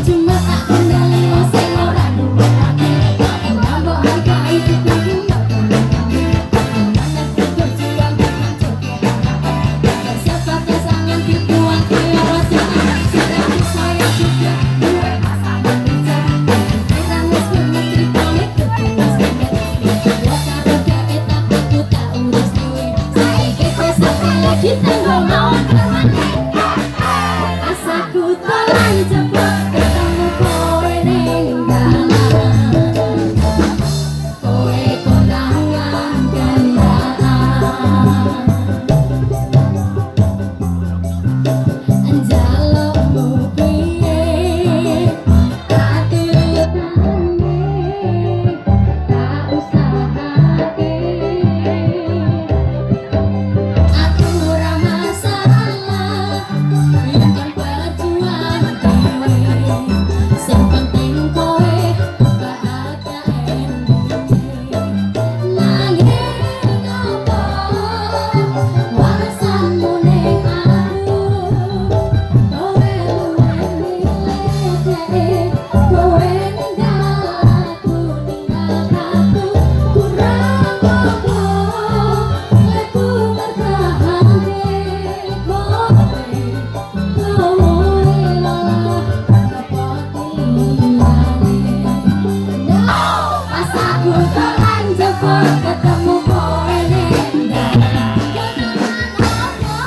Cuma tak kendali wong sing ora duwe ati. Ora mbok hargai kudu ngono. Mana berjuang dengan coba. Siapa pasangan dibuang kaya rasanya. Sudah saya juga duwe pasangan bijak. Kita wis ngerti pamit terus ya karo dhek tak aku tak urus duwe. Saiki wis lagi tanggo mau. Asaku telan cepet ketemu kowe ning dalan. Kowe konangan kendaan. Njalukmu piye tak turutane, tak usahake. Aku ora masalah yen kan berjuang dhewe. Sing penting kowe bahagia nanging apa warasanmu ning aku. Kowe luwih milih kowe ninggal aku ninggal aku. Kurang apa leku mergahane kowe. Kowe malah pas aku telan jebol ketemu kowe ning dalan. Kenangan apa?